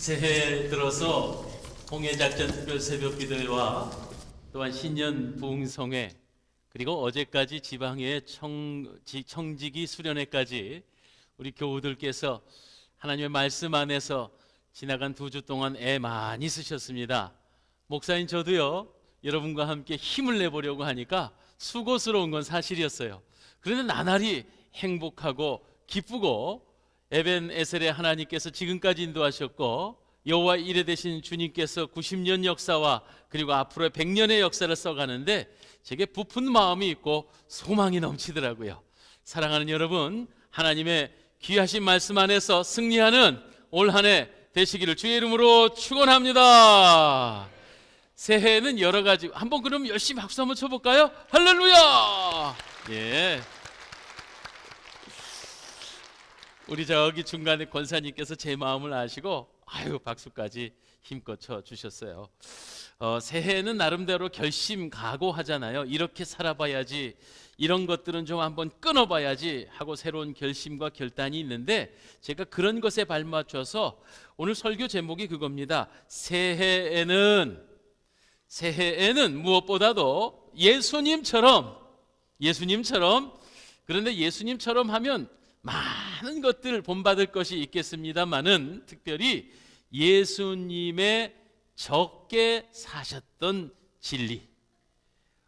새해 들어서 홍해작전 특별 새벽 기도회와 또한 신년 부흥성회 그리고 어제까지 지방회 청지기 수련회까지 우리 교우들께서 하나님의 말씀 안에서 지나간 2주 동안 애 많이 쓰셨습니다. 목사인 저도요, 여러분과 함께 힘을 내보려고 하니까 수고스러운 건 사실이었어요. 그런데 나날이 행복하고 기쁘고 에벤에셀의 하나님께서 지금까지 인도하셨고 여호와 이레 되신 주님께서 90년 역사와 그리고 앞으로의 100년의 역사를 써가는데 제게 부푼 마음이 있고 소망이 넘치더라고요. 사랑하는 여러분, 하나님의 귀하신 말씀 안에서 승리하는 올 한 해 되시기를 주의 이름으로 축원합니다. 새해에는 여러 가지, 한번 그럼 열심히 박수 한번 쳐볼까요? 할렐루야! 예. 우리 저기 중간에 권사님께서 제 마음을 아시고 아유 박수까지 힘껏 쳐 주셨어요. 새해에는 나름대로 결심 각오하잖아요. 이렇게 살아봐야지, 이런 것들은 좀 한번 끊어봐야지 하고 새로운 결심과 결단이 있는데 제가 그런 것에 발맞춰서 오늘 설교 제목이 그겁니다. 새해에는 무엇보다도 예수님처럼, 그런데 예수님처럼 하면 많은 것들 본받을 것이 있겠습니다만은 특별히 예수님의 적게 사셨던 진리,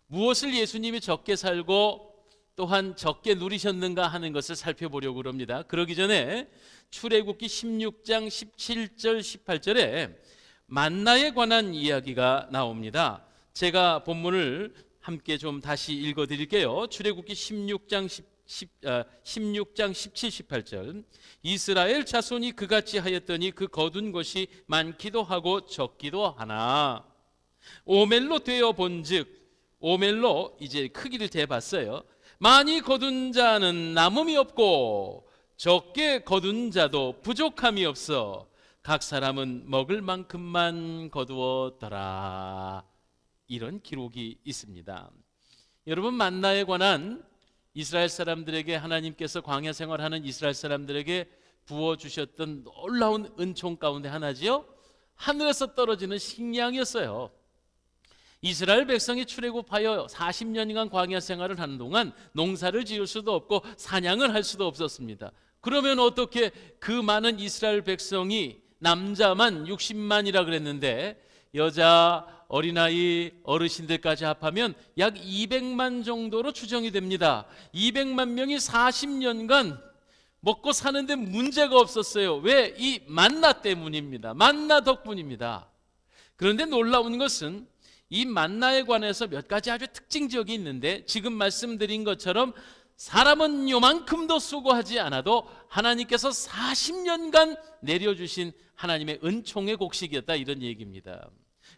무엇을 예수님이 적게 살고 또한 적게 누리셨는가 하는 것을 살펴보려고 합니다. 그러기 전에 출애굽기 16장 17절 18절에 만나에 관한 이야기가 나옵니다. 제가 본문을 함께 좀 다시 읽어드릴게요. 출애굽기 16장 17, 18절. 이스라엘 자손이 그같이 하였더니 그 거둔 것이 많기도 하고 적기도 하나 오멜로 되어 본즉, 오멜로 이제 크기를 재봤어요. 많이 거둔 자는 남음이 없고 적게 거둔 자도 부족함이 없어 각 사람은 먹을 만큼만 거두었더라. 이런 기록이 있습니다. 여러분, 만나에 관한 이스라엘 사람들에게 하나님께서 광야 생활하는 이스라엘 사람들에게 부어주셨던 놀라운 은총 가운데 하나지요, 하늘에서 떨어지는 식량이었어요. 이스라엘 백성이 출애굽하여 40년간 광야 생활을 하는 동안 농사를 지을 수도 없고 사냥을 할 수도 없었습니다. 그러면 어떻게 그 많은 이스라엘 백성이 남자만 60만이라 그랬는데 여자, 어린아이, 어르신들까지 합하면 약 200만 정도로 추정이 됩니다. 200만 명이 40년간 먹고 사는데 문제가 없었어요. 왜? 이 만나 때문입니다. 만나 덕분입니다. 그런데 놀라운 것은 이 만나에 관해서 몇 가지 아주 특징적이 있는데 지금 말씀드린 것처럼 사람은 요만큼도 수고하지 않아도 하나님께서 40년간 내려주신 하나님의 은총의 곡식이었다, 이런 얘기입니다.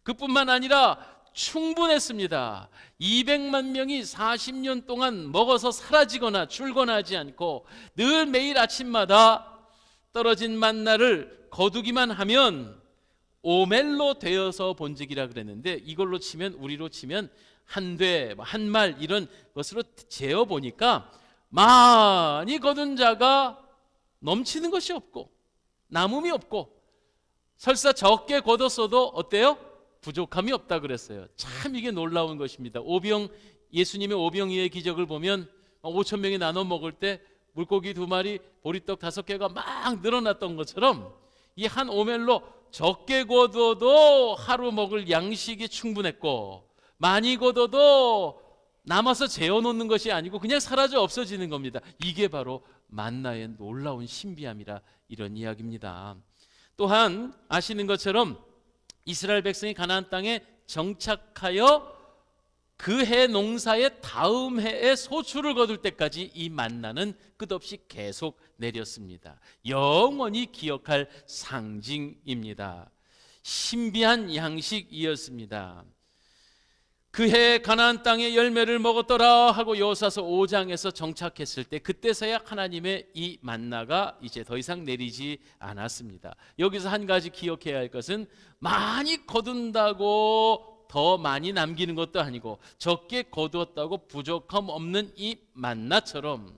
그뿐만 아니라 충분했습니다. 200만 명이 40년 동안 먹어서 사라지거나 줄거나하지 않고 늘 매일 아침마다 떨어진 만나를 거두기만 하면 오멜로 되어서 본직이라 그랬는데 이걸로 치면, 우리로 치면 한 돼, 한 말 이런 것으로 재어 보니까 많이 거둔 자가 넘치는 것이 없고 남음이 없고 설사 적게 거뒀어도 어때요? 부족함이 없다 그랬어요. 참 이게 놀라운 것입니다. 예수님의 오병이의 기적을 보면 5천 명이 나눠 먹을 때 물고기 2마리, 보리떡 5개가 막 늘어났던 것처럼 이 한 오멜로 적게 거둬도 하루 먹을 양식이 충분했고 많이 거둬도 남아서 재워놓는 것이 아니고 그냥 사라져 없어지는 겁니다. 이게 바로 만나의 놀라운 신비함이라, 이런 이야기입니다. 또한 아시는 것처럼 이스라엘 백성이 가나안 땅에 정착하여 그 해 농사의 다음 해에 소출을 거둘 때까지 이 만나는 끝없이 계속 내렸습니다. 영원히 기억할 상징입니다. 신비한 양식이었습니다. 그 해 가나안 땅의 열매를 먹었더라 하고 여호수아서 5장에서 정착했을 때 그때서야 하나님의 이 만나가 이제 더 이상 내리지 않았습니다. 여기서 한 가지 기억해야 할 것은 많이 거둔다고 더 많이 남기는 것도 아니고 적게 거두었다고 부족함 없는 이 만나처럼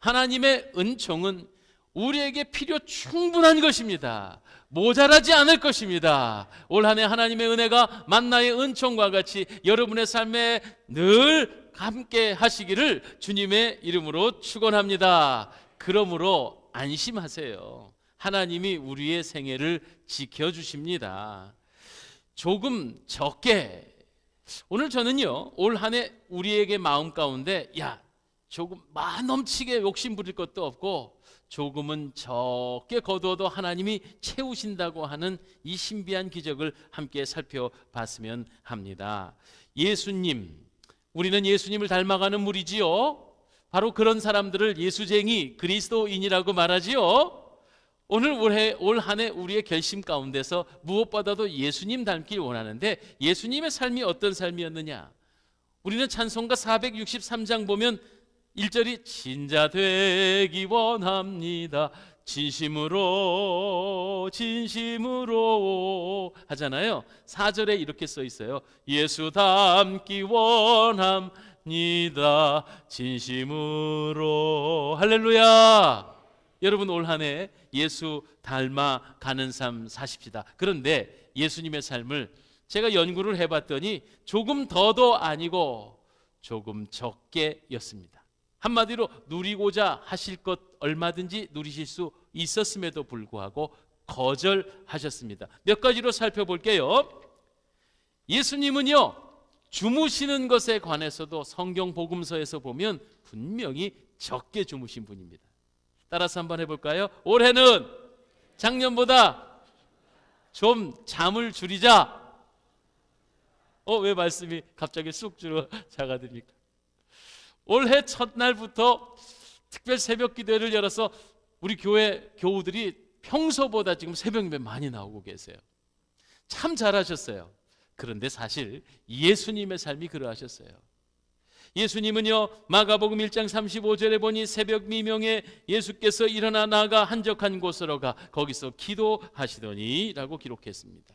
하나님의 은총은 우리에게 필요 충분한 것입니다. 모자라지 않을 것입니다. 올 한 해 하나님의 은혜가 만나의 은총과 같이 여러분의 삶에 늘 함께 하시기를 주님의 이름으로 축원합니다. 그러므로 안심하세요. 하나님이 우리의 생애를 지켜주십니다. 조금 적게, 오늘 저는요 올 한 해 우리에게 마음 가운데 조금 넘치게 욕심 부릴 것도 없고 조금은 적게 거두어도 하나님이 채우신다고 하는 이 신비한 기적을 함께 살펴봤으면 합니다. 예수님, 우리는 예수님을 닮아가는 무리지요. 바로 그런 사람들을 예수쟁이, 그리스도인이라고 말하지요. 오늘 올 한 해 우리의 결심 가운데서 무엇보다도 예수님 닮길 원하는데, 예수님의 삶이 어떤 삶이었느냐? 우리는 찬송가 463장 보면 1절이 진자 되기 원합니다. 진심으로 하잖아요. 4절에 이렇게 써 있어요. 예수 닮기 원합니다. 진심으로. 할렐루야. 여러분 올 한 해 예수 닮아가는 삶 사십시다. 그런데 예수님의 삶을 제가 연구를 해봤더니 조금 더도 아니고 조금 적게였습니다. 한마디로 누리고자 하실 것 얼마든지 누리실 수 있었음에도 불구하고 거절하셨습니다. 몇 가지로 살펴볼게요. 예수님은요 주무시는 것에 관해서도 성경 복음서에서 보면 분명히 적게 주무신 분입니다. 따라서 한번 해볼까요? 올해는 작년보다 좀 잠을 줄이자. 왜 말씀이 갑자기 쑥 줄어 작아듭니까? 올해 첫날부터 특별 새벽 기도회를 열어서 우리 교회 교우들이 평소보다 지금 새벽 예배 많이 나오고 계세요. 참 잘하셨어요. 그런데 사실 예수님의 삶이 그러하셨어요. 예수님은요 마가복음 1장 35절에 보니 새벽 미명에 예수께서 일어나 나가 한적한 곳으로 가 거기서 기도하시더니 라고 기록했습니다.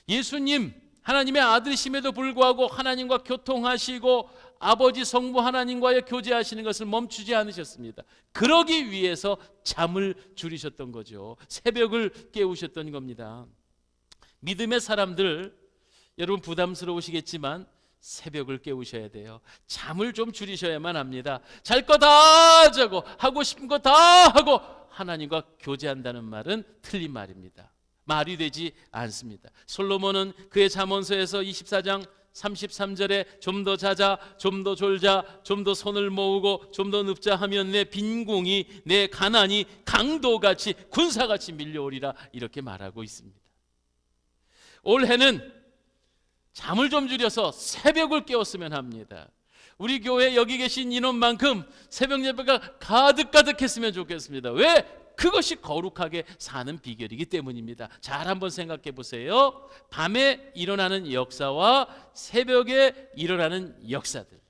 예수님 하나님의 아들이심에도 불구하고 하나님과 교통하시고 아버지 성부 하나님과의 교제하시는 것을 멈추지 않으셨습니다. 그러기 위해서 잠을 줄이셨던 거죠. 새벽을 깨우셨던 겁니다. 믿음의 사람들, 여러분 부담스러우시겠지만 새벽을 깨우셔야 돼요. 잠을 좀 줄이셔야만 합니다. 잘 거 다 자고 하고 싶은 거 다 하고 하나님과 교제한다는 말은 틀린 말입니다. 말이 되지 않습니다. 솔로몬은 그의 잠언서에서 24장 33절에 좀 더 자자, 좀 더 졸자, 좀 더 손을 모으고 좀 더 눕자 하면 내 빈궁이, 내 가난이 강도같이 군사같이 밀려오리라 이렇게 말하고 있습니다. 올해는 잠을 좀 줄여서 새벽을 깨웠으면 합니다. 우리 교회 여기 계신 인원만큼 새벽 예배가 가득했으면 좋겠습니다. 왜? 그것이 거룩하게 사는 비결이기 때문입니다. 잘 한번 생각해 보세요. 밤에 일어나는 역사와 새벽에 일어나는 역사들,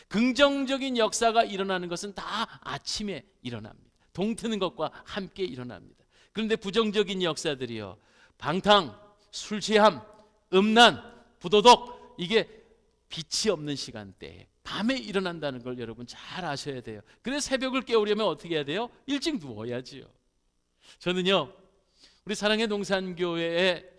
긍정적인 역사가 일어나는 것은 다 아침에 일어납니다. 동트는 것과 함께 일어납니다. 그런데 부정적인 역사들이요, 방탕, 술 취함, 음란, 부도덕, 이게 빛이 없는 시간대에 밤에 일어난다는 걸 여러분 잘 아셔야 돼요. 그래서 새벽을 깨우려면 어떻게 해야 돼요? 일찍 누워야지요. 저는요 우리 사랑의 농산교회의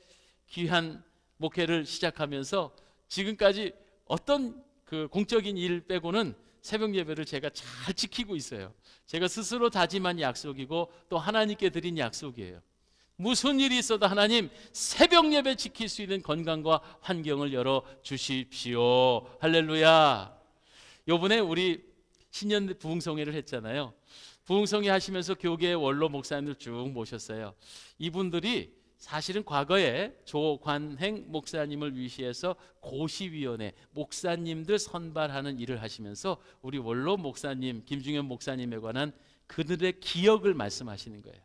귀한 목회를 시작하면서 지금까지 어떤 그 공적인 일 빼고는 새벽 예배를 제가 잘 지키고 있어요. 제가 스스로 다짐한 약속이고 또 하나님께 드린 약속이에요. 무슨 일이 있어도 하나님 새벽 예배 지킬 수 있는 건강과 환경을 열어 주십시오. 할렐루야. 요번에 우리 신년 부흥성회를 했잖아요. 부흥성회 하시면서 교계의 원로 목사님들 쭉 모셨어요. 이분들이 사실은 과거에 조관행 목사님을 위시해서 고시위원회 목사님들 선발하는 일을 하시면서 우리 원로 목사님 김중현 목사님에 관한 그들의 기억을 말씀하시는 거예요.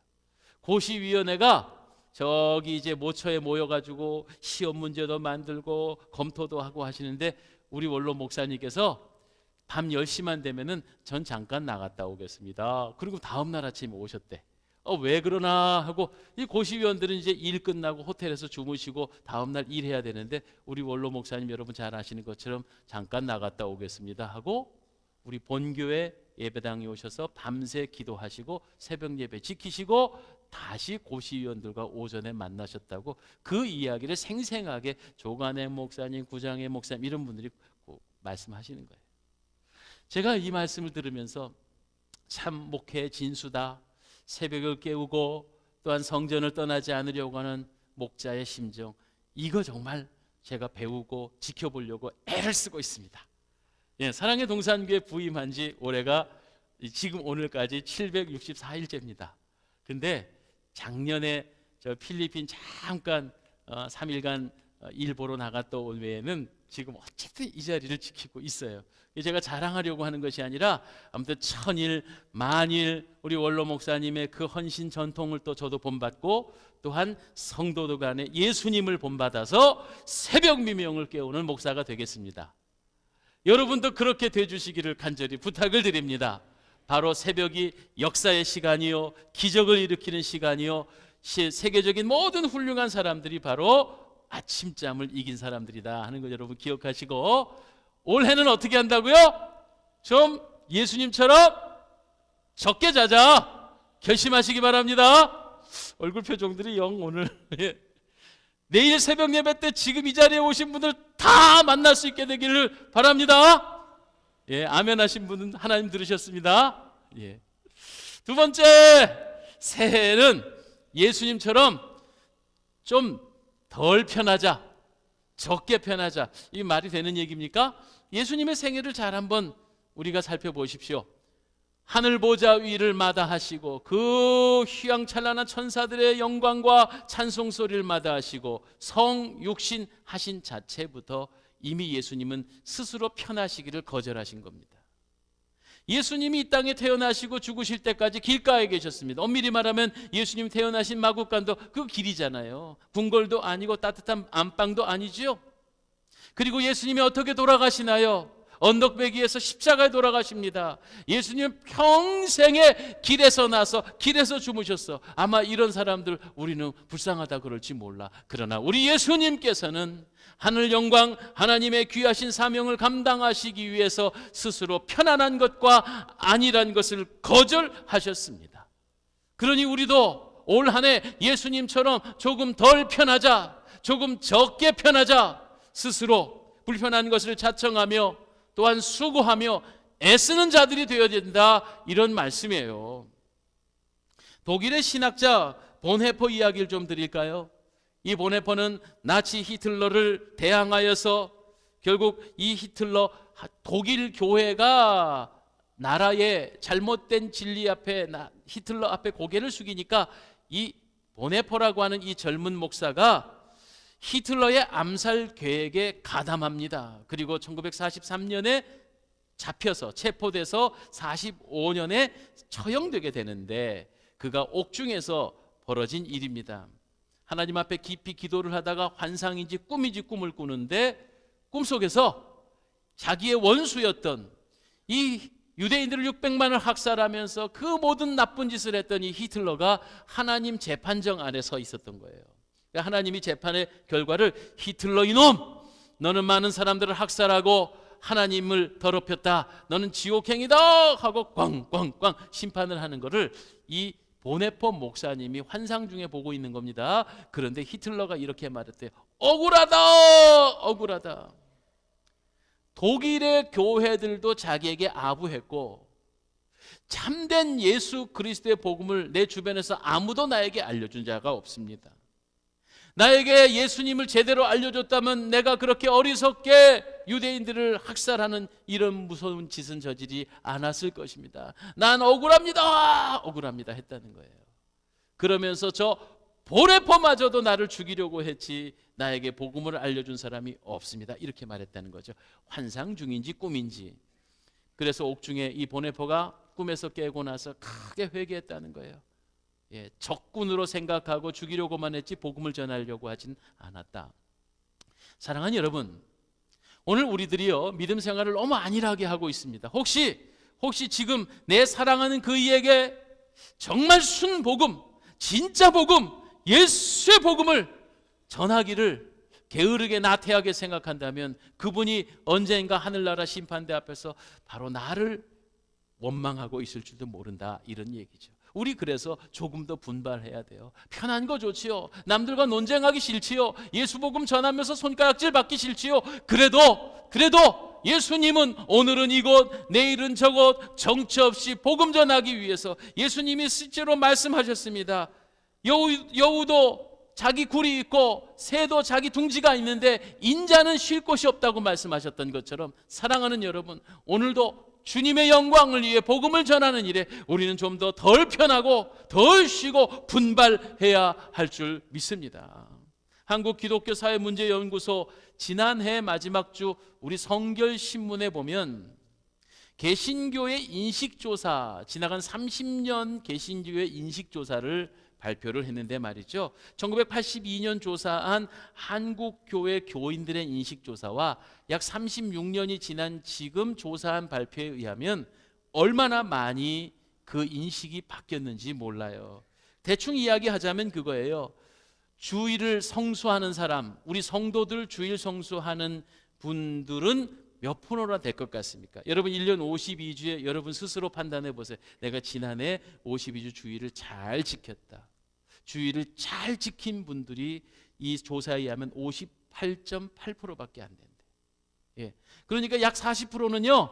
고시위원회가 저기 이제 모처에 모여가지고 시험 문제도 만들고 검토도 하고 하시는데 우리 원로 목사님께서 밤 10시만 되면은 전 잠깐 나갔다 오겠습니다. 그리고 다음 날 아침에 오셨대. 왜 그러나 하고 이 고시위원들은 이제 일 끝나고 호텔에서 주무시고 다음 날 일해야 되는데 우리 원로 목사님 여러분 잘 아시는 것처럼 잠깐 나갔다 오겠습니다 하고 우리 본교회 예배당에 오셔서 밤새 기도하시고 새벽 예배 지키시고 다시 고시위원들과 오전에 만나셨다고 그 이야기를 생생하게 조간의 목사님, 구장의 목사님 이런 분들이 말씀하시는 거예요. 제가 이 말씀을 들으면서 참 목회의 진수다. 새벽을 깨우고 또한 성전을 떠나지 않으려고 하는 목자의 심정, 이거 정말 제가 배우고 지켜보려고 애를 쓰고 있습니다. 예, 사랑의 동산교회 부임한 지 올해가 지금 오늘까지 764일째입니다. 근데 작년에 저 필리핀 잠깐 3일간 일 보러 나갔다 온 외에는 지금 어쨌든 이 자리를 지키고 있어요. 제가 자랑하려고 하는 것이 아니라 아무튼 천일, 만일 우리 원로 목사님의 그 헌신 전통을 또 저도 본받고 또한 성도들 간에 예수님을 본받아서 새벽 미명을 깨우는 목사가 되겠습니다. 여러분도 그렇게 돼주시기를 간절히 부탁을 드립니다. 바로 새벽이 역사의 시간이요, 기적을 일으키는 시간이요, 세계적인 모든 훌륭한 사람들이 바로 아침잠을 이긴 사람들이다 하는 거 여러분 기억하시고, 올해는 어떻게 한다고요? 좀 예수님처럼 적게 자자 결심하시기 바랍니다. 얼굴 표정들이 영 오늘 내일 새벽 예배 때 지금 이 자리에 오신 분들 다 만날 수 있게 되기를 바랍니다. 예, 아멘 하신 분은 하나님 들으셨습니다. 예. 두 번째, 새해에는 예수님처럼 좀 덜 편하자, 적게 편하자. 이 말이 되는 얘기입니까? 예수님의 생애를 잘 한번 우리가 살펴보십시오. 하늘 보좌 위를 마다하시고 그 휘황찬란한 천사들의 영광과 찬송 소리를 마다하시고 성육신 하신 자체부터 이미 예수님은 스스로 편하시기를 거절하신 겁니다. 예수님이 이 땅에 태어나시고 죽으실 때까지 길가에 계셨습니다. 엄밀히 말하면 예수님 태어나신 마국간도 그 길이잖아요. 궁궐도 아니고 따뜻한 안방도 아니지요. 그리고 예수님이 어떻게 돌아가시나요? 언덕배기에서 십자가에 돌아가십니다. 예수님 평생에 길에서 나서 길에서 주무셨어. 아마 이런 사람들 우리는 불쌍하다 그럴지 몰라. 그러나 우리 예수님께서는 하늘 영광, 하나님의 귀하신 사명을 감당하시기 위해서 스스로 편안한 것과 안일한 것을 거절하셨습니다. 그러니 우리도 올 한 해 예수님처럼 조금 덜 편하자, 조금 적게 편하자, 스스로 불편한 것을 자청하며 또한 수고하며 애쓰는 자들이 되어야 된다, 이런 말씀이에요. 독일의 신학자 본헤퍼 이야기를 좀 드릴까요? 이 본헤퍼는 나치 히틀러를 대항하여서 결국 이 히틀러, 독일 교회가 나라의 잘못된 진리 앞에 히틀러 앞에 고개를 숙이니까 이 본헤퍼라고 하는 이 젊은 목사가 히틀러의 암살 계획에 가담합니다. 그리고 1943년에 잡혀서 체포돼서 45년에 처형되게 되는데, 그가 옥중에서 벌어진 일입니다. 하나님 앞에 깊이 기도를 하다가 환상인지 꿈인지 꿈을 꾸는데, 꿈속에서 자기의 원수였던 이 유대인들을 600만을 학살하면서 그 모든 나쁜 짓을 했던 이 히틀러가 하나님 재판정 안에 서 있었던 거예요. 하나님이 재판의 결과를 히틀러 이놈, 너는 많은 사람들을 학살하고 하나님을 더럽혔다, 너는 지옥행이다 하고 꽝꽝꽝 심판을 하는 것을 이 본헤퍼 목사님이 환상 중에 보고 있는 겁니다. 그런데 히틀러가 이렇게 말했대요. 억울하다, 억울하다. 독일의 교회들도 자기에게 아부했고 참된 예수 그리스도의 복음을 내 주변에서 아무도 나에게 알려준 자가 없습니다. 나에게 예수님을 제대로 알려줬다면 내가 그렇게 어리석게 유대인들을 학살하는 이런 무서운 짓은 저지르지 않았을 것입니다. 난 억울합니다, 억울합니다 했다는 거예요. 그러면서 저 본헤퍼마저도 나를 죽이려고 했지 나에게 복음을 알려준 사람이 없습니다, 이렇게 말했다는 거죠. 환상 중인지 꿈인지. 그래서 옥중에 이 본헤퍼가 꿈에서 깨고 나서 크게 회개했다는 거예요. 예, 적군으로 생각하고 죽이려고만 했지 복음을 전하려고 하진 않았다. 사랑하는 여러분, 오늘 우리들이요 믿음 생활을 너무 안일하게 하고 있습니다. 혹시 지금 내 사랑하는 그이에게 정말 순 복음, 진짜 복음, 예수의 복음을 전하기를 게으르게 나태하게 생각한다면 그분이 언젠가 하늘나라 심판대 앞에서 바로 나를 원망하고 있을 줄도 모른다, 이런 얘기죠. 우리 그래서 조금 더 분발해야 돼요. 편한 거 좋지요. 남들과 논쟁하기 싫지요. 예수 복음 전하면서 손가락질 받기 싫지요. 그래도 예수님은 오늘은 이곳, 내일은 저곳 정처 없이 복음 전하기 위해서 예수님이 실제로 말씀하셨습니다. 여우도 자기 굴이 있고 새도 자기 둥지가 있는데 인자는 쉴 곳이 없다고 말씀하셨던 것처럼, 사랑하는 여러분, 오늘도 주님의 영광을 위해 복음을 전하는 일에 우리는 좀 더 덜 편하고 덜 쉬고 분발해야 할 줄 믿습니다. 한국기독교사회문제연구소 지난해 마지막 주 우리 성결신문에 보면 개신교의 인식조사, 지나간 30년 개신교의 인식조사를 발표를 했는데 말이죠, 1982년 조사한 한국교회 교인들의 인식조사와 약 36년이 지난 지금 조사한 발표에 의하면 얼마나 많이 그 인식이 바뀌었는지 몰라요. 대충 이야기하자면 그거예요. 주일을 성수하는 사람, 우리 성도들 주일 성수하는 분들은 몇 프로나 될 것 같습니까? 여러분 1년 52주에 여러분 스스로 판단해 보세요. 내가 지난해 52주 주일을 잘 지켰다. 주일을 잘 지킨 분들이 이 조사에 의하면 58.8%밖에 안 된대. 예. 그러니까 약 40%는요.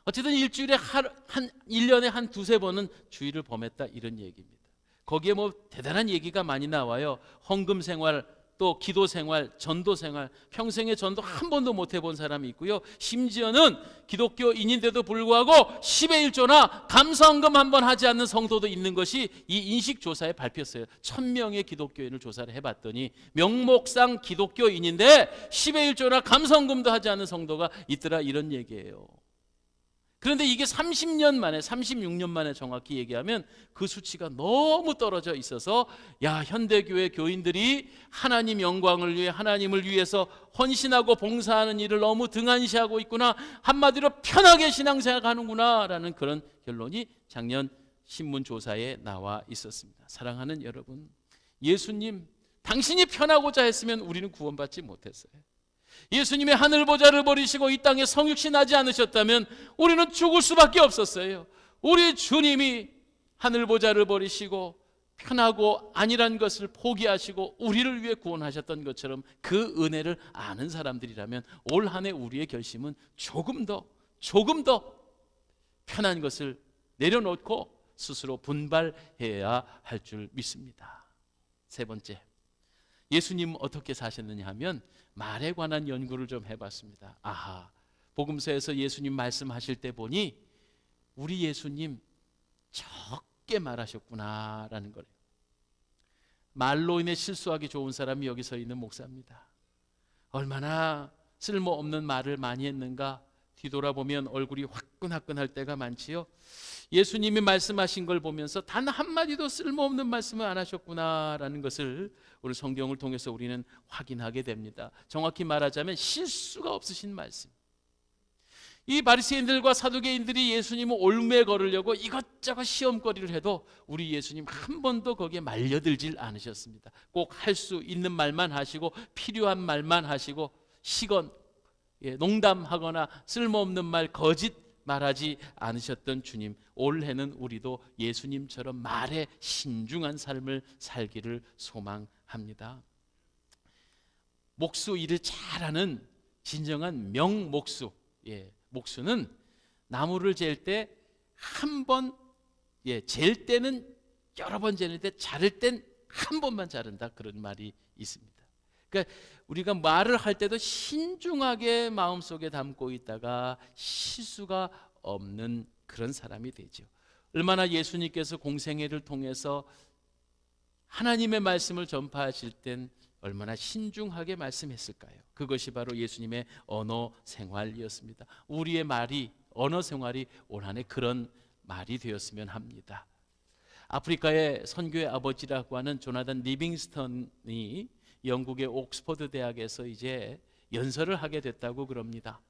어쨌든 일주일에 1년에 한 두세 번은 주일을 범했다, 이런 얘기입니다. 거기에 뭐 대단한 얘기가 많이 나와요. 헌금 생활, 또 기도 생활, 전도 생활, 평생에 전도 한 번도 못 해본 사람이 있고요. 심지어는 기독교인인데도 불구하고 10의 1조나 감사헌금 한 번 하지 않는 성도도 있는 것이 이 인식조사에 발표했어요. 1000명의 기독교인을 조사를 해봤더니 명목상 기독교인인데 10의 1조나 감사헌금도 하지 않는 성도가 있더라, 이런 얘기예요. 그런데 이게 30년 만에, 36년 만에 정확히 얘기하면 그 수치가 너무 떨어져 있어서, 야, 현대교회 교인들이 하나님 영광을 위해, 하나님을 위해서 헌신하고 봉사하는 일을 너무 등한시하고 있구나, 한마디로 편하게 신앙생활하는구나 라는 그런 결론이 작년 신문조사에 나와 있었습니다. 사랑하는 여러분, 예수님, 당신이 편하고자 했으면 우리는 구원받지 못했어요. 예수님의 하늘보좌를 버리시고 이 땅에 성육신하지 않으셨다면 우리는 죽을 수밖에 없었어요. 우리 주님이 하늘보좌를 버리시고 편하고 안일한 것을 포기하시고 우리를 위해 구원하셨던 것처럼 그 은혜를 아는 사람들이라면 올 한 해 우리의 결심은 조금 더 편한 것을 내려놓고 스스로 분발해야 할 줄 믿습니다. 세 번째, 예수님 어떻게 사셨느냐 하면 말에 관한 연구를 좀 해봤습니다. 아하, 복음서에서 예수님 말씀하실 때 보니 우리 예수님 적게 말하셨구나라는 거예요. 말로 인해 실수하기 좋은 사람이 여기 서 있는 목사입니다. 얼마나 쓸모없는 말을 많이 했는가 뒤돌아보면 얼굴이 화끈화끈할 때가 많지요. 예수님이 말씀하신 걸 보면서 단 한마디도 쓸모없는 말씀을 안 하셨구나라는 것을 우리 성경을 통해서 우리는 확인하게 됩니다. 정확히 말하자면 실수가 없으신 말씀. 이 바리새인들과 사두개인들이 예수님을 올매 걸으려고 이것저것 시험거리를 해도 우리 예수님 한 번도 거기에 말려들질 않으셨습니다. 꼭 할 수 있는 말만 하시고 필요한 말만 하시고 시건 농담하거나 쓸모없는 말, 거짓 말하지 않으셨던 주님, 올해는 우리도 예수님처럼 말에 신중한 삶을 살기를 소망합니다. 목수 일을 잘하는 진정한 명목수, 목수는 나무를 잴 때 한 번, 잴 때는 여러 번 재는데 자를 땐 한 번만 자른다, 그런 말이 있습니다. 그러니까 우리가 말을 할 때도 신중하게 마음속에 담고 있다가 실수가 없는 그런 사람이 되죠. 얼마나 예수님께서 공생애를 통해서 하나님의 말씀을 전파하실 땐 얼마나 신중하게 말씀했을까요? 그것이 바로 예수님의 언어 생활이었습니다. 우리의 말이, 언어 생활이 올 한 해 그런 말이 되었으면 합니다. 아프리카의 선교의 아버지라고 하는 조나단 리빙스턴이 영국의 옥스퍼드 대학에서 이제 연설을 하게 됐다고 그럽니다.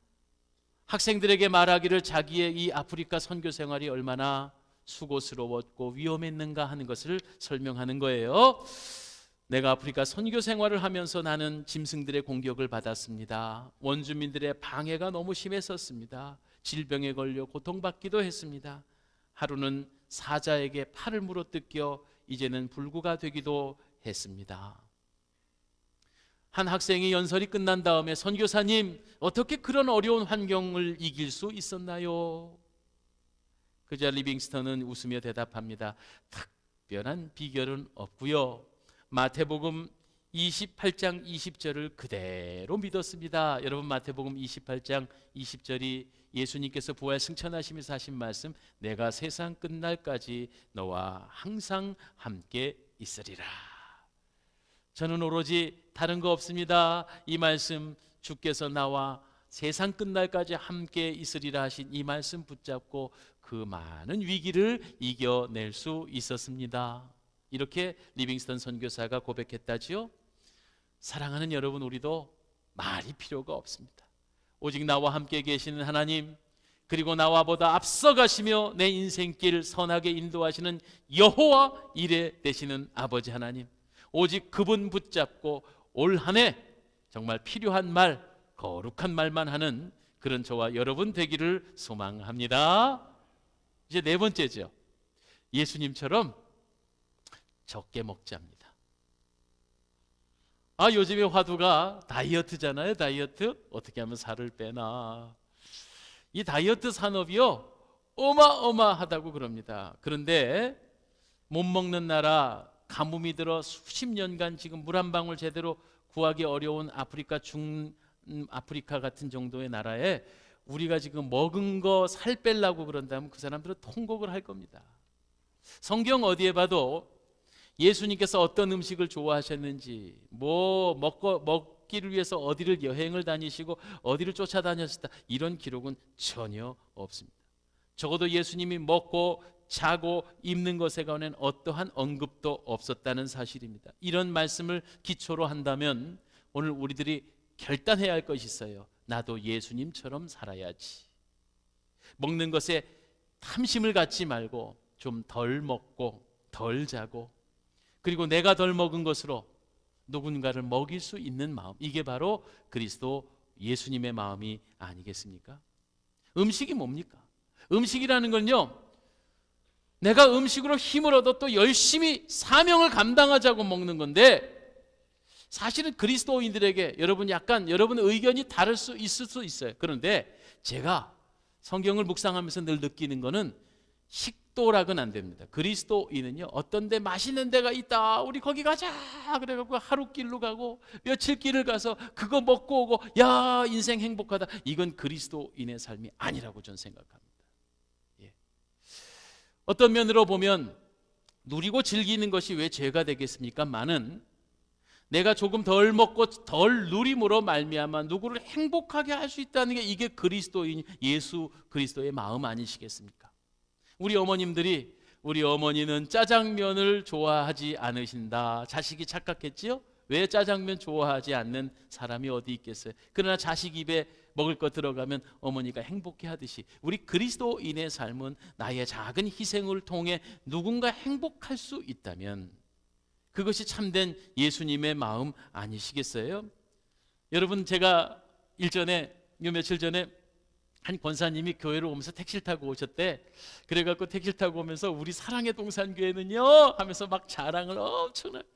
학생들에게 말하기를 자기의 이 아프리카 선교 생활이 얼마나 수고스러웠고 위험했는가 하는 것을 설명하는 거예요. 내가 아프리카 선교 생활을 하면서 나는 짐승들의 공격을 받았습니다. 원주민들의 방해가 너무 심했었습니다. 질병에 걸려 고통받기도 했습니다. 하루는 사자에게 팔을 물어뜯겨 이제는 불구가 되기도 했습니다. 한 학생이 연설이 끝난 다음에 선교사님, 어떻게 그런 어려운 환경을 이길 수 있었나요? 그자 리빙스턴은 웃으며 대답합니다. 특별한 비결은 없고요. 마태복음 28장 20절을 그대로 믿었습니다. 여러분, 마태복음 28장 20절이 예수님께서 부활 승천하시면서 하신 말씀, 내가 세상 끝날까지 너와 항상 함께 있으리라. 저는 오로지 다른 거 없습니다. 이 말씀, 주께서 나와 세상 끝날까지 함께 있으리라 하신 이 말씀 붙잡고 그 많은 위기를 이겨낼 수 있었습니다. 이렇게 리빙스턴 선교사가 고백했다지요. 사랑하는 여러분, 우리도 말이 필요가 없습니다. 오직 나와 함께 계시는 하나님, 그리고 나와보다 앞서가시며 내 인생길 선하게 인도하시는 여호와 이레 되시는 아버지 하나님, 오직 그분 붙잡고 올 한 해 정말 필요한 말, 거룩한 말만 하는 그런 저와 여러분 되기를 소망합니다. 이제 네 번째죠. 예수님처럼 적게 먹자입니다. 요즘에 화두가 다이어트잖아요. 다이어트. 어떻게 하면 살을 빼나. 이 다이어트 산업이요, 어마어마하다고 그럽니다. 그런데 못 먹는 나라, 가뭄이 들어 수십 년간 지금 물 한 방울 제대로 구하기 어려운 아프리카 같은 정도의 나라에 우리가 지금 먹은 거 살 빼려고 그런다면 그 사람들은 통곡을 할 겁니다. 성경 어디에 봐도 예수님께서 어떤 음식을 좋아하셨는지, 먹기를 위해서 어디를 여행을 다니시고 어디를 쫓아다녔다, 이런 기록은 전혀 없습니다. 적어도 예수님이 먹고 자고 입는 것에 관한 어떠한 언급도 없었다는 사실입니다. 이런 말씀을 기초로 한다면 오늘 우리들이 결단해야 할 것이 있어요. 나도 예수님처럼 살아야지. 먹는 것에 탐심을 갖지 말고 좀 덜 먹고 덜 자고, 그리고 내가 덜 먹은 것으로 누군가를 먹일 수 있는 마음, 이게 바로 그리스도 예수님의 마음이 아니겠습니까? 음식이 뭡니까? 음식이라는 건요, 내가 음식으로 힘을 얻어 또 열심히 사명을 감당하자고 먹는 건데, 사실은 그리스도인들에게 여러분 의견이 다를 수 있을 수 있어요. 그런데 제가 성경을 묵상하면서 늘 느끼는 거는 식도락은 안 됩니다. 그리스도인은요, 어떤 데 맛있는 데가 있다, 우리 거기 가자 그래갖고 하루 길로 가고 며칠 길을 가서 그거 먹고 오고, 야 인생 행복하다, 이건 그리스도인의 삶이 아니라고 저는 생각합니다. 어떤 면으로 보면 누리고 즐기는 것이 왜 죄가 되겠습니까? 많은 내가 조금 덜 먹고 덜 누림으로 말미암아 누구를 행복하게 할 수 있다는 게, 이게 그리스도인 예수 그리스도의 마음 아니시겠습니까? 우리 어머니는 짜장면을 좋아하지 않으신다. 자식이 착각했지요? 왜 짜장면 좋아하지 않는 사람이 어디 있겠어요? 그러나 자식 입에 먹을 것 들어가면 어머니가 행복해 하듯이, 우리 그리스도인의 삶은 나의 작은 희생을 통해 누군가 행복할 수 있다면 그것이 참된 예수님의 마음 아니시겠어요? 여러분, 제가 며칠 전에 한 권사님이 교회를 오면서 택시를 타고 오셨대. 그래갖고 택시를 타고 오면서 우리 사랑의 동산교회는요 하면서 막 자랑을 엄청나게,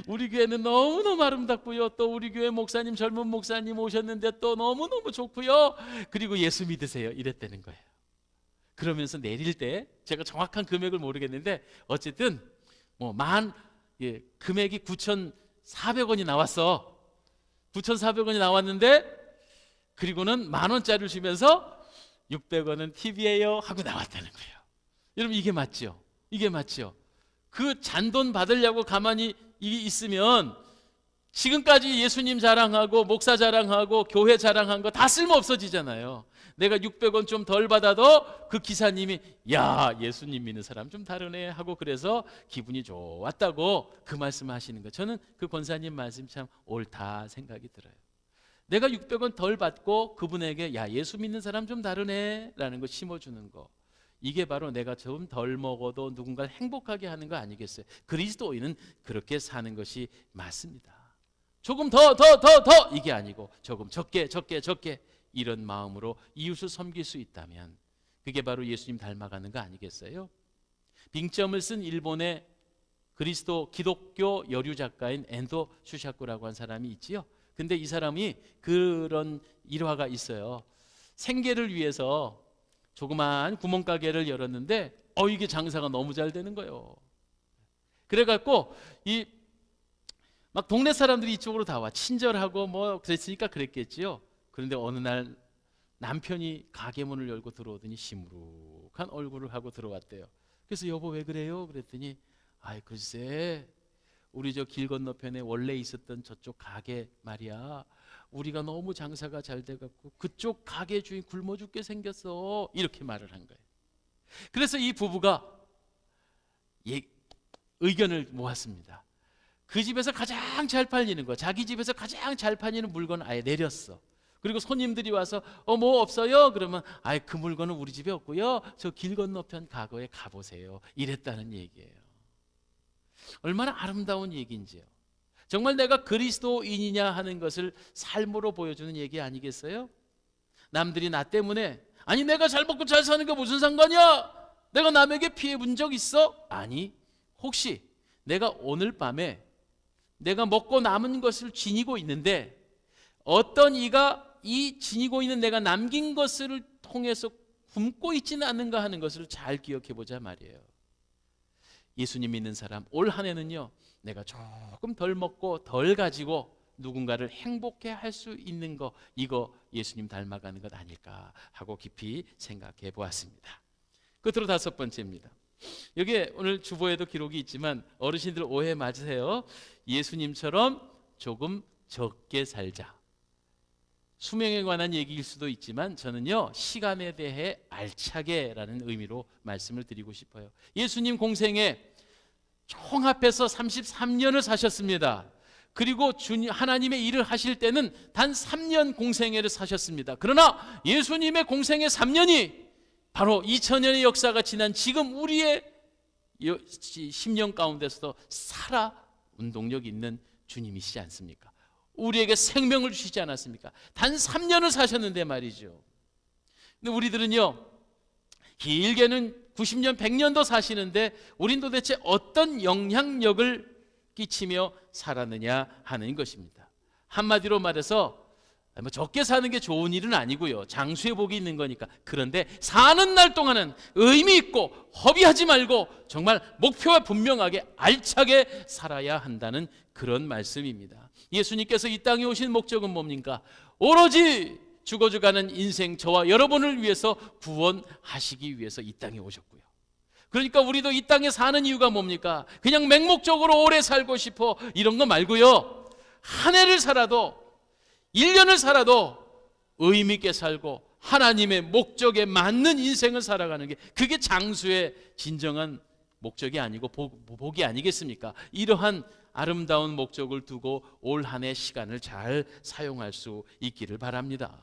우리 교회는 너무너무 아름답고요, 또 우리 교회 목사님, 젊은 목사님 오셨는데 또 너무너무 좋고요, 그리고 예수 믿으세요, 이랬다는 거예요. 그러면서 내릴 때 제가 정확한 금액을 모르겠는데 어쨌든 금액이 9,400원이 나왔어. 9,400원이 나왔는데, 그리고는 10,000원짜리를 주면서 600원은 팁이에요 하고 나왔다는 거예요. 여러분, 이게 맞죠? 이게 맞죠? 그 잔돈 받으려고 가만히 있으면 지금까지 예수님 자랑하고 목사 자랑하고 교회 자랑한 거 다 쓸모 없어지잖아요. 내가 600원 좀 덜 받아도 그 기사님이 야 예수님 믿는 사람 좀 다르네 하고, 그래서 기분이 좋았다고 그 말씀하시는 거, 저는 그 권사님 말씀 참 옳다 생각이 들어요. 내가 600원 덜 받고 그분에게 야 예수 믿는 사람 좀 다르네 라는 거 심어주는 거, 이게 바로 내가 좀 덜 먹어도 누군가를 행복하게 하는 거 아니겠어요? 그리스도인은 그렇게 사는 것이 맞습니다. 조금 더 이게 아니고 조금 적게 이런 마음으로 이웃을 섬길 수 있다면 그게 바로 예수님 닮아가는 거 아니겠어요? 빙점을 쓴 일본의 기독교 여류 작가인 엔도 슈샤쿠라고 한 사람이 있지요. 근데 이 사람이 그런 일화가 있어요. 생계를 위해서 조그만 구멍가게를 열었는데 이게 장사가 너무 잘 되는 거예요. 그래갖고 막 동네 사람들이 이쪽으로 다 와. 친절하고 뭐 그랬으니까 그랬겠지요. 그런데 어느 날 남편이 가게 문을 열고 들어오더니 시무룩한 얼굴을 하고 들어왔대요. 그래서 여보 왜 그래요? 그랬더니 글쎄 우리 저 길 건너편에 원래 있었던 저쪽 가게 말이야. 우리가 너무 장사가 잘 돼갖고 그쪽 가게 주인 굶어 죽게 생겼어. 이렇게 말을 한 거예요. 그래서 이 부부가 의견을 모았습니다. 그 집에서 가장 잘 팔리는 거, 자기 집에서 가장 잘 팔리는 물건을 아예 내렸어. 그리고 손님들이 와서 뭐 없어요? 그러면 그 물건은 우리 집에 없고요. 저 길 건너편 가거에 가보세요. 이랬다는 얘기예요. 얼마나 아름다운 얘기인지요. 정말 내가 그리스도인이냐 하는 것을 삶으로 보여주는 얘기 아니겠어요? 남들이 나 때문에 내가 잘 먹고 잘 사는 게 무슨 상관이야? 내가 남에게 피해 본 적 있어? 아니, 혹시 내가 오늘 밤에 내가 먹고 남은 것을 지니고 있는데 어떤 이가 이 지니고 있는 내가 남긴 것을 통해서 굶고 있지는 않는가 하는 것을 잘 기억해 보자 말이에요. 예수님 믿는 사람 올 한 해는요, 내가 조금 덜 먹고 덜 가지고 누군가를 행복해 할 수 있는 거, 이거 예수님 닮아가는 것 아닐까 하고 깊이 생각해 보았습니다. 끝으로 5번째입니다. 여기에 오늘 주보에도 기록이 있지만 어르신들 오해 마세요. 예수님처럼 조금 적게 살자. 수명에 관한 얘기일 수도 있지만 저는요, 시간에 대해 알차게라는 의미로 말씀을 드리고 싶어요. 예수님 공생에 총합해서 33년을 사셨습니다. 그리고 하나님의 일을 하실 때는 단 3년 공생애를 사셨습니다. 그러나 예수님의 공생애 3년이 바로 2000년의 역사가 지난 지금 우리의 심령 가운데서도 살아 운동력 있는 주님이시지 않습니까? 우리에게 생명을 주시지 않았습니까? 단 3년을 사셨는데 말이죠. 근데 우리들은요, 길게는 90년, 100년도 사시는데 우린 도대체 어떤 영향력을 끼치며 살았느냐 하는 것입니다. 한마디로 말해서 적게 사는 게 좋은 일은 아니고요. 장수의 복이 있는 거니까. 그런데 사는 날 동안은 의미 있고 허비하지 말고 정말 목표와 분명하게 알차게 살아야 한다는 그런 말씀입니다. 예수님께서 이 땅에 오신 목적은 뭡니까? 오로지 죽어져가는 인생 저와 여러분을 위해서 구원하시기 위해서 이 땅에 오셨고요. 그러니까 우리도 이 땅에 사는 이유가 뭡니까? 그냥 맹목적으로 오래 살고 싶어 이런 거 말고요. 한 해를 살아도 1년을 살아도 의미 있게 살고 하나님의 목적에 맞는 인생을 살아가는 게 그게 장수의 진정한 목적이 아니고 복이 아니겠습니까? 이러한 아름다운 목적을 두고 올 한 해 시간을 잘 사용할 수 있기를 바랍니다.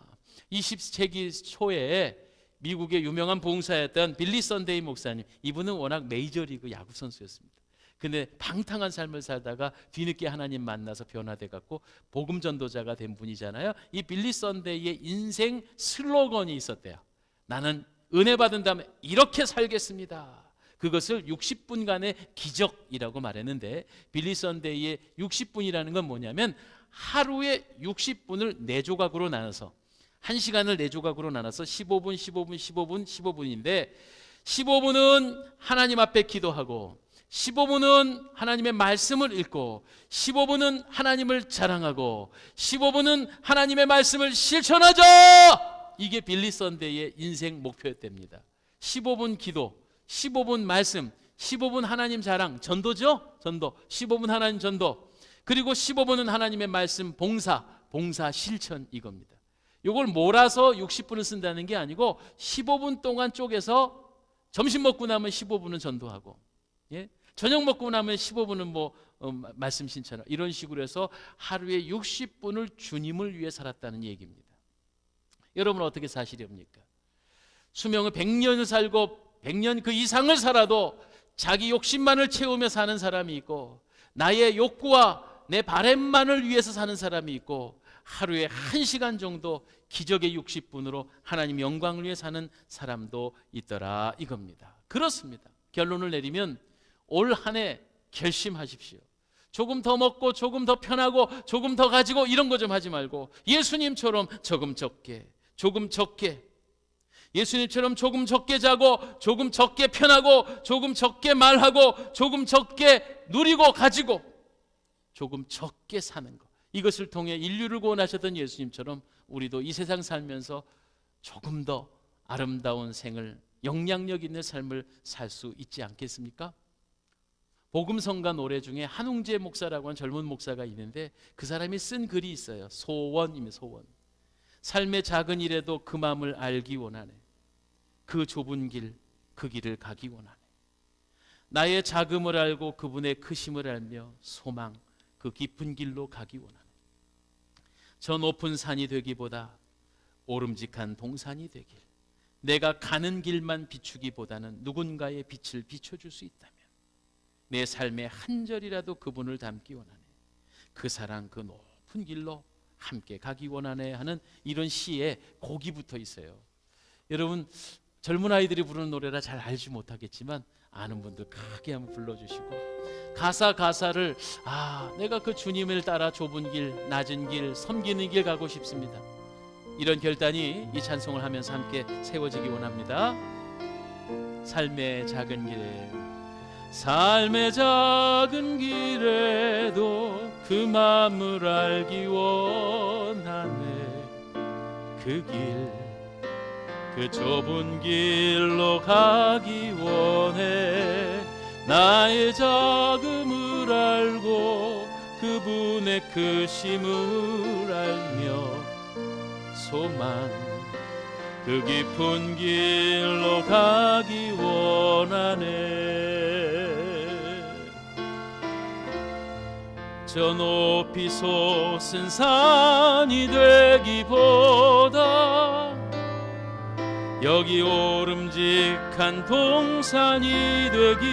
20세기 초에 미국의 유명한 봉사였던 빌리 선데이 목사님, 이분은 워낙 메이저리그 야구 선수였습니다. 근데 방탕한 삶을 살다가 뒤늦게 하나님 만나서 변화돼 갖고 복음 전도자가 된 분이잖아요. 이 빌리 선데이의 인생 슬로건이 있었대요. 나는 은혜 받은 다음에 이렇게 살겠습니다. 그것을 60분간의 기적이라고 말했는데, 빌리 선데이의 60분이라는 건 뭐냐면 하루에 60분을 4조각으로 나눠서 1시간을 4조각으로 나눠서 15분, 15분, 15분, 15분인데 15분은 하나님 앞에 기도하고 15분은 하나님의 말씀을 읽고 15분은 하나님을 자랑하고 15분은 하나님의 말씀을 실천하자. 이게 빌리 선데이의 인생 목표였답니다. 15분 기도, 15분 말씀, 15분 하나님 자랑, 전도죠? 전도. 15분 하나님 전도. 그리고 15분은 하나님의 말씀 봉사 실천, 이겁니다. 이걸 몰아서 60분을 쓴다는 게 아니고 15분 동안 쪼개서 점심 먹고 나면 15분은 전도하고, 예? 저녁 먹고 나면 15분은 말씀 신천하고, 이런 식으로 해서 하루에 60분을 주님을 위해 살았다는 얘기입니다. 여러분 어떻게 사시렵니까? 수명을 100년을 살고 100년 그 이상을 살아도 자기 욕심만을 채우며 사는 사람이 있고, 나의 욕구와 내 바램만을 위해서 사는 사람이 있고, 하루에 1시간 정도 기적의 60분으로 하나님 영광을 위해 사는 사람도 있더라 이겁니다. 그렇습니다. 결론을 내리면 올 한 해 결심하십시오. 조금 더 먹고 조금 더 편하고 조금 더 가지고 이런 거 좀 하지 말고, 예수님처럼 조금 적게, 조금 적게, 예수님처럼 조금 적게 자고 조금 적게 편하고 조금 적게 말하고 조금 적게 누리고 가지고 조금 적게 사는 것, 이것을 통해 인류를 구원하셨던 예수님처럼 우리도 이 세상 살면서 조금 더 아름다운 생을, 영향력 있는 삶을 살 수 있지 않겠습니까? 복음성가 노래 중에 한웅재 목사라고 하는 젊은 목사가 있는데, 그 사람이 쓴 글이 있어요. 소원입니다. 소원. 삶의 작은 일에도 그 마음을 알기 원하네. 그 좁은 길, 그 길을 가기 원하네. 나의 작음을 알고 그분의 크심을 알며 소망, 그 깊은 길로 가기 원하네. 저 높은 산이 되기보다 오름직한 동산이 되길, 내가 가는 길만 비추기보다는 누군가의 빛을 비춰줄 수 있다면 내 삶의 한 절이라도 그분을 담기 원하네. 그 사랑, 그 높은 길로 함께 가기 원하네 하는 이런 시에 곡이 붙어 있어요. 여러분, 젊은 아이들이 부르는 노래라 잘 알지 못하겠지만 아는 분들 크게 한번 불러주시고, 가사를 내가 그 주님을 따라 좁은 길, 낮은 길, 섬기는 길 가고 싶습니다, 이런 결단이 이 찬송을 하면서 함께 세워지기 원합니다. 삶의 작은 길에, 삶의 작은 길에도 그 마음을 알기 원하네. 그 길, 그 좁은 길로 가기 원해. 나의 작음을 알고 그분의 크심을 알며 소망, 그 깊은 길로 가기 원하네. 저 높이 솟은 산이 되기보다 여기 오름직한 동산이 되기,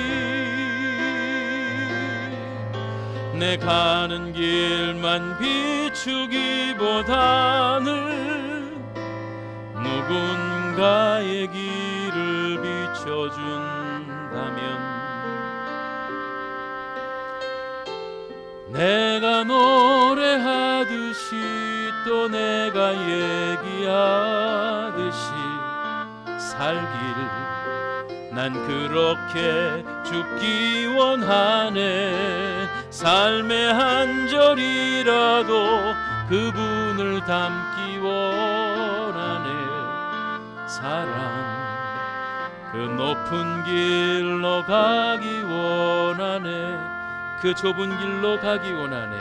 내 가는 길만 비추기보다는 누군가의 길을 비춰준다면, 내가 노래하듯이 또 내가 얘기하듯이 살길 난 그렇게 죽기 원하네. 삶의 한 절이라도 그분을 담기 원하네. 사랑, 그 높은 길로 가기 원하네. 그 좁은 길로 가기 원하네.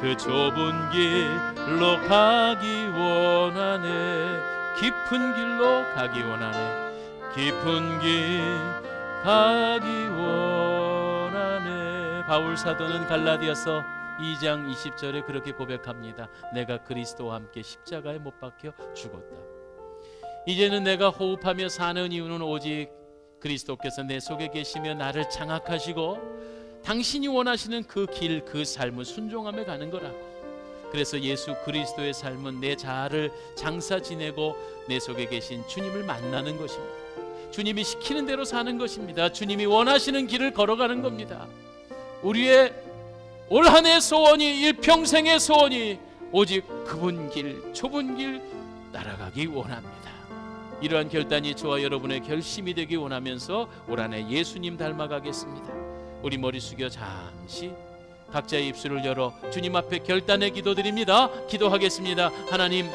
그 좁은 길로 가기 원하네. 깊은 길로 가기 원하네. 깊은 길 가기 원하네. 바울 사도는 갈라디아서 2장 20절에 그렇게 고백합니다. 내가 그리스도와 함께 십자가에 못 박혀 죽었다. 이제는 내가 호흡하며 사는 이유는 오직 그리스도께서 내 속에 계시며 나를 장악하시고 당신이 원하시는 그 길, 그 삶을 순종하며 가는 거라고. 그래서 예수 그리스도의 삶은 내 자아를 장사 지내고 내 속에 계신 주님을 만나는 것입니다. 주님이 시키는 대로 사는 것입니다. 주님이 원하시는 길을 걸어가는 겁니다. 우리의 올 한 해 소원이, 일평생의 소원이 오직 그분 길, 좁은 길 따라가기 원합니다. 이러한 결단이 저와 여러분의 결심이 되기 원하면서 올 한 해 예수님 닮아가겠습니다. 우리 머리 숙여 잠시 각자의 입술을 열어 주님 앞에 결단의 기도드립니다. 기도하겠습니다. 하나님,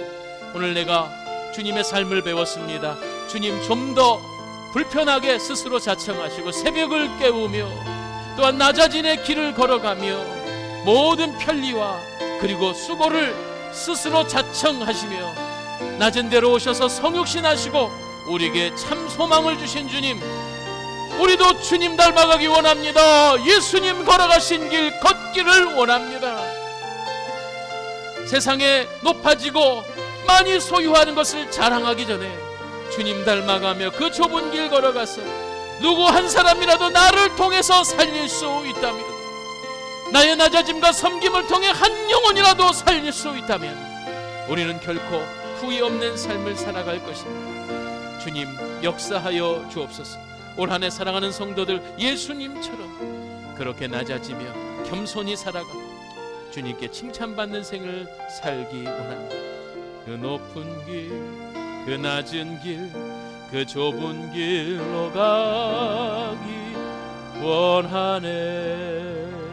오늘 내가 주님의 삶을 배웠습니다. 주님, 좀 더 불편하게 스스로 자청하시고 새벽을 깨우며 또한 낮아진의 길을 걸어가며 모든 편리와 그리고 수고를 스스로 자청하시며 낮은 데로 오셔서 성육신하시고 우리에게 참 소망을 주신 주님, 우리도 주님 닮아가기 원합니다. 예수님 걸어가신 길 걷기를 원합니다. 세상에 높아지고 많이 소유하는 것을 자랑하기 전에 주님 닮아가며 그 좁은 길 걸어가서 누구 한 사람이라도 나를 통해서 살릴 수 있다면, 나의 낮아짐과 섬김을 통해 한 영혼이라도 살릴 수 있다면 우리는 결코 후회 없는 삶을 살아갈 것입니다. 주님 역사하여 주옵소서. 올 한 해 사랑하는 성도들 예수님처럼 그렇게 낮아지며 겸손히 살아가 주님께 칭찬받는 생을 살기 원합니다. 그 높은 길, 그 낮은 길, 그 좁은 길로 가기 원하네.